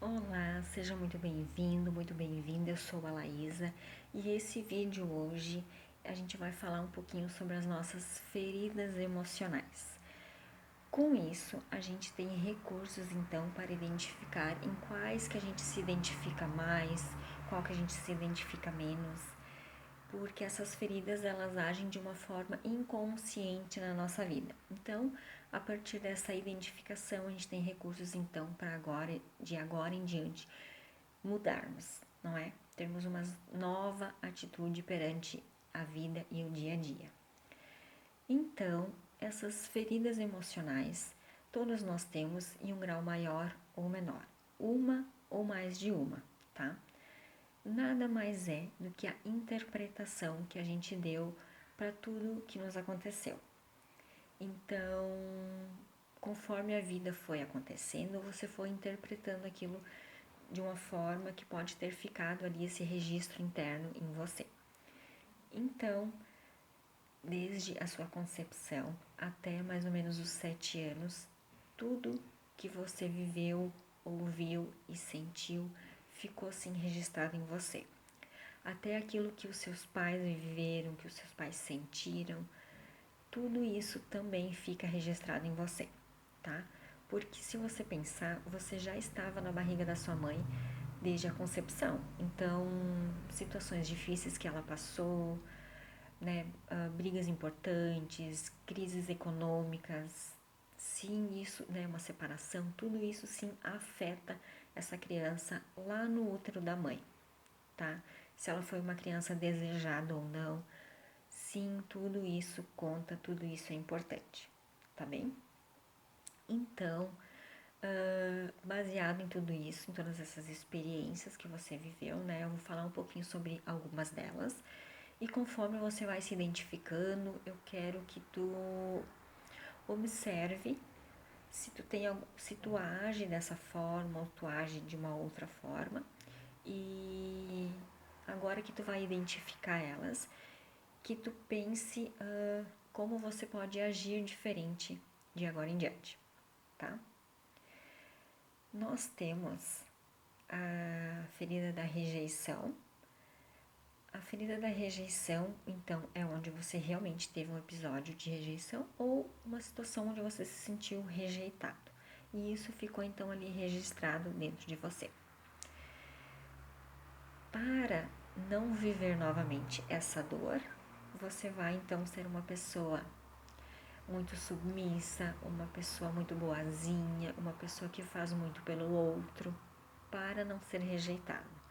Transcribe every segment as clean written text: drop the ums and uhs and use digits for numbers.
Olá, seja muito bem-vindo, muito bem-vinda. Eu sou a Laísa e esse vídeo hoje a gente vai falar um pouquinho sobre as nossas feridas emocionais. Com isso, a gente tem recursos então para identificar em quais que a gente se identifica mais, qual que a gente se identifica menos, porque essas feridas elas agem de uma forma inconsciente na nossa vida. Então, a partir dessa identificação, a gente tem recursos então para agora, de agora em diante, mudarmos, não é? Termos uma nova atitude perante a vida e o dia a dia. Então, essas feridas emocionais, todos nós temos em um grau maior ou menor, uma ou mais de uma, tá? Nada mais é do que a interpretação que a gente deu para tudo que nos aconteceu. Então, conforme a vida foi acontecendo, você foi interpretando aquilo de uma forma que pode ter ficado ali esse registro interno em você. Então, desde a sua concepção até mais ou menos os 7 anos, tudo que você viveu, ouviu e sentiu ficou assim registrado em você. Até aquilo que os seus pais viveram, que os seus pais sentiram, tudo isso também fica registrado em você, tá? Porque se você pensar, você já estava na barriga da sua mãe desde a concepção. Então, situações difíceis que ela passou, né, brigas importantes, crises econômicas, sim, isso, né, uma separação, tudo isso sim afeta essa criança lá no útero da mãe, tá? Se ela foi uma criança desejada ou não, sim, tudo isso conta, tudo isso é importante, tá bem? Então, baseado em tudo isso, em todas essas experiências que você viveu, né, eu vou falar um pouquinho sobre algumas delas. E conforme você vai se identificando, eu quero que tu observe se tu age dessa forma ou tu age de uma outra forma. E agora que tu vai identificar elas, que tu pense como você pode agir diferente de agora em diante, tá? Nós temos a ferida da rejeição. A ferida da rejeição, então, é onde você realmente teve um episódio de rejeição ou uma situação onde você se sentiu rejeitado. E isso ficou então ali registrado dentro de você. Para não viver novamente essa dor, você vai então ser uma pessoa muito submissa, uma pessoa muito boazinha, uma pessoa que faz muito pelo outro, para não ser rejeitado.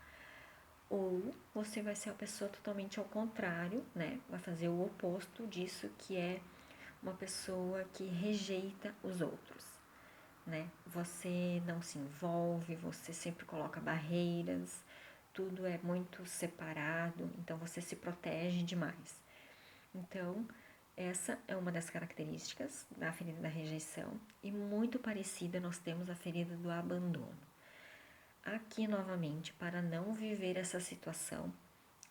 Ou você vai ser uma pessoa totalmente ao contrário, né? Vai fazer o oposto disso, que é uma pessoa que rejeita os outros, né? Você não se envolve, você sempre coloca barreiras, tudo é muito separado, então você se protege demais. Então, essa é uma das características da ferida da rejeição e muito parecida nós temos a ferida do abandono. Aqui novamente, para não viver essa situação,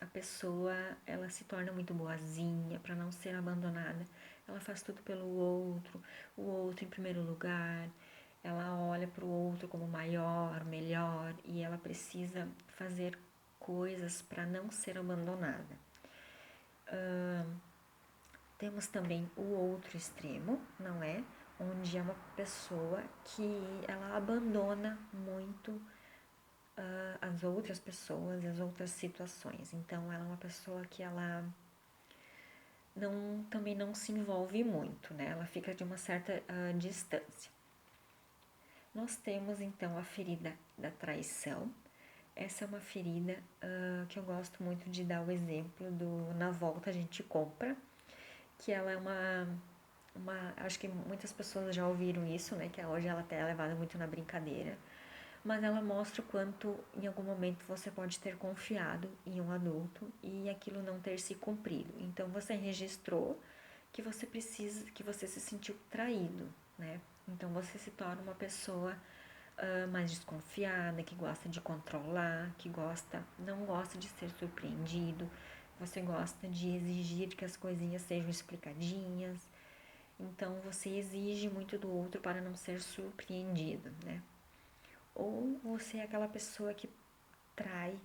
a pessoa ela se torna muito boazinha para não ser abandonada. Ela faz tudo pelo outro, o outro em primeiro lugar. Ela olha para o outro como maior, melhor e ela precisa fazer coisas para não ser abandonada. Temos também o outro extremo, não é? Onde é uma pessoa que ela abandona muito as outras pessoas e as outras situações. Então, ela é uma pessoa que ela também não se envolve muito, né? Ela fica de uma certa distância. Nós temos então a ferida da traição. Essa é uma ferida que eu gosto muito de dar o exemplo do Na Volta a Gente Compra, que ela é acho que muitas pessoas já ouviram isso, né? Que hoje ela até é levada muito na brincadeira, mas ela mostra o quanto em algum momento você pode ter confiado em um adulto e aquilo não ter se cumprido. Então você registrou que você se sentiu traído, né? Então você se torna uma pessoa mais desconfiada, que gosta de controlar, não gosta de ser surpreendido, você gosta de exigir que as coisinhas sejam explicadinhas. Então você exige muito do outro para não ser surpreendido, né? ou você é aquela pessoa que trai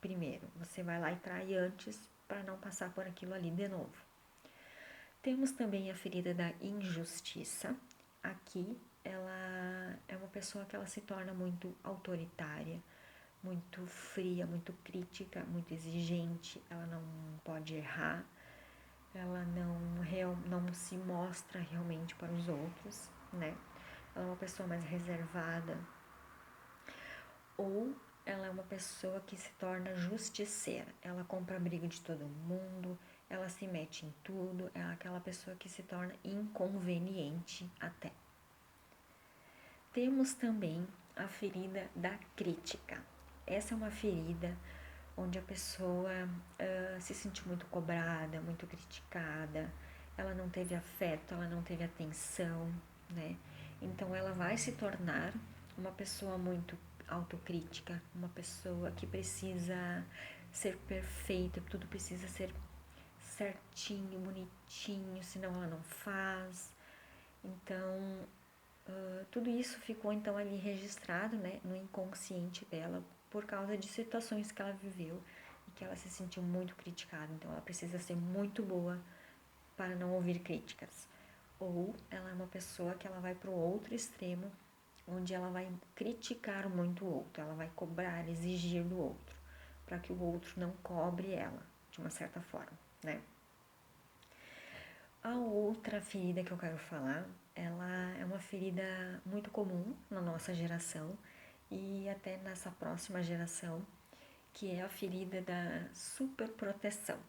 primeiro. Você vai lá e trai antes para não passar por aquilo ali de novo. Temos também a ferida da injustiça. Aqui ela é uma pessoa que ela se torna muito autoritária, muito fria, muito crítica, muito exigente. Ela não pode errar, ela não se mostra realmente para os outros, né? Ela é uma pessoa mais reservada. Ou ela é uma pessoa que se torna justiceira. Ela compra a briga de todo mundo, ela se mete em tudo, é aquela pessoa que se torna inconveniente até. Temos também a ferida da crítica. Essa é uma ferida onde a pessoa se sentiu muito cobrada, muito criticada, ela não teve afeto, ela não teve atenção, né? Então ela vai se tornar uma pessoa muito autocrítica, uma pessoa que precisa ser perfeita, tudo precisa ser certinho, bonitinho, senão ela não faz. Então, tudo isso ficou então ali registrado, né, no inconsciente dela por causa de situações que ela viveu e que ela se sentiu muito criticada. Então, ela precisa ser muito boa para não ouvir críticas. Ou ela é uma pessoa que ela vai para o outro extremo, onde ela vai criticar muito o outro, ela vai cobrar, exigir do outro, para que o outro não cobre ela, de uma certa forma, né? A outra ferida que eu quero falar, ela é uma ferida muito comum na nossa geração e até nessa próxima geração, que é a ferida da superproteção.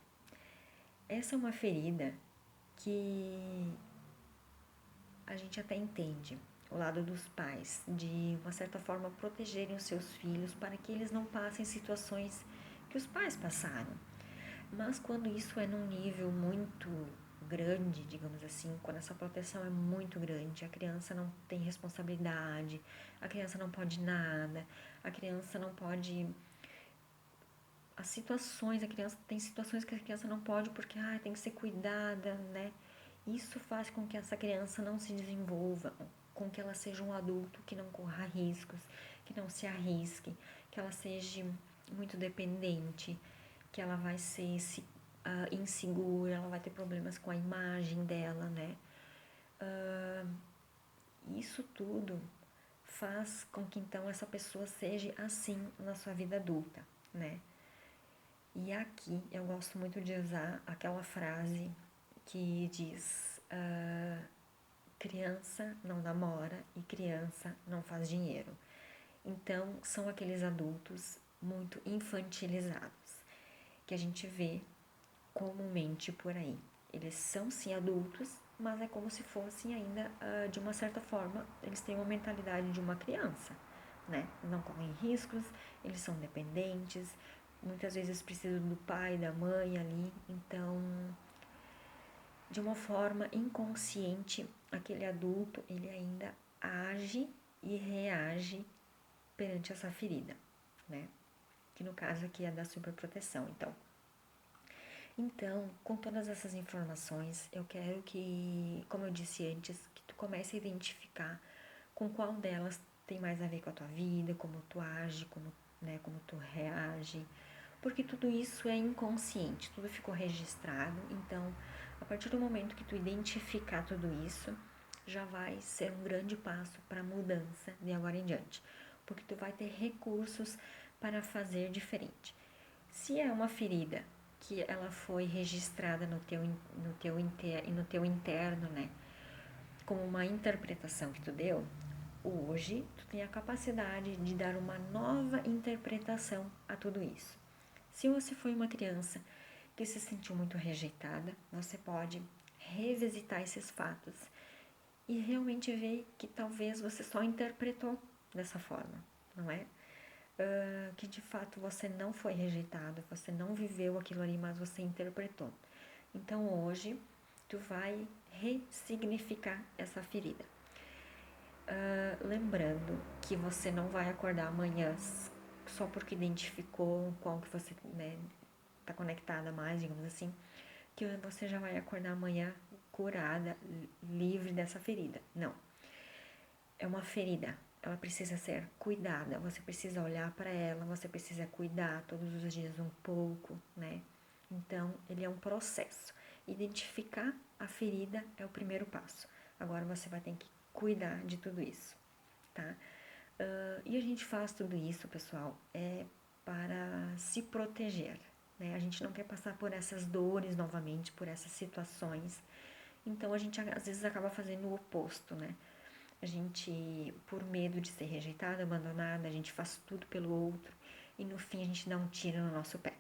Essa é uma ferida que a gente até entende o lado dos pais, de uma certa forma protegerem os seus filhos para que eles não passem situações que os pais passaram. Mas quando isso é num nível muito grande, digamos assim, quando essa proteção é muito grande, a criança não tem responsabilidade, a criança não pode nada, a criança não pode. As situações, a criança tem situações que a criança não pode porque tem que ser cuidada, né? Isso faz com que essa criança não se desenvolva, com que ela seja um adulto que não corra riscos, que não se arrisque, que ela seja muito dependente, que ela vai ser insegura, ela vai ter problemas com a imagem dela, né? Isso tudo faz com que então essa pessoa seja assim na sua vida adulta, né? E aqui eu gosto muito de usar aquela frase que diz: criança não namora e criança não faz dinheiro. Então, são aqueles adultos muito infantilizados que a gente vê comumente por aí. Eles são sim adultos, mas é como se fossem ainda, de uma certa forma, eles têm uma mentalidade de uma criança, né? Não correm riscos, eles são dependentes, muitas vezes precisam do pai, da mãe ali, então, de uma forma inconsciente, aquele adulto, ele ainda age e reage perante essa ferida, né? Que no caso aqui é da superproteção, Então, com todas essas informações, eu quero que, como eu disse antes, que tu comece a identificar com qual delas tem mais a ver com a tua vida, como tu age, como tu reage, porque tudo isso é inconsciente, tudo ficou registrado, então, a partir do momento que tu identificar tudo isso, já vai ser um grande passo para a mudança de agora em diante, porque tu vai ter recursos para fazer diferente. Se é uma ferida que ela foi registrada no teu interno, né, como uma interpretação que tu deu, hoje tu tem a capacidade de dar uma nova interpretação a tudo isso. Se você foi uma criança que se sentiu muito rejeitada, você pode revisitar esses fatos e realmente ver que talvez você só interpretou dessa forma, não é? Que de fato você não foi rejeitado, você não viveu aquilo ali, mas você interpretou. Então hoje tu vai ressignificar essa ferida. Lembrando que você não vai acordar amanhã só porque identificou qual que você tá conectada mais, digamos assim, que você já vai acordar amanhã curada, livre dessa ferida. Não. É uma ferida ela precisa ser cuidada, você precisa olhar para ela, você precisa cuidar todos os dias um pouco, né? Então, ele é um processo. Identificar a ferida é o primeiro passo. Agora você vai ter que cuidar de tudo isso, tá? E a gente faz tudo isso, pessoal, para se proteger, né? A gente não quer passar por essas dores novamente, por essas situações. Então a gente às vezes acaba fazendo o oposto, né? A gente, por medo de ser rejeitada, abandonada, a gente faz tudo pelo outro e no fim a gente dá um tiro no nosso pé.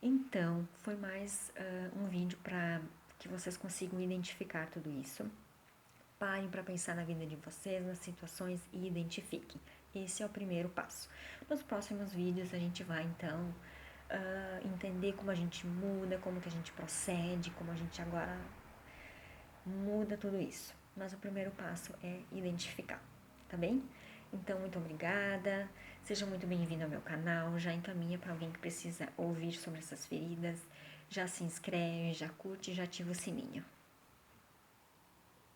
Então, foi mais um vídeo para que vocês consigam identificar tudo isso. Parem para pensar na vida de vocês, nas situações e identifiquem. Esse é o primeiro passo. Nos próximos vídeos a gente vai então entender como a gente muda, como que a gente procede, como a gente agora muda tudo isso. Mas o primeiro passo é identificar, tá bem? Então, muito obrigada. Seja muito bem-vindo ao meu canal. Já encaminha para alguém que precisa ouvir sobre essas feridas. Já se inscreve, já curte, já ativa o sininho.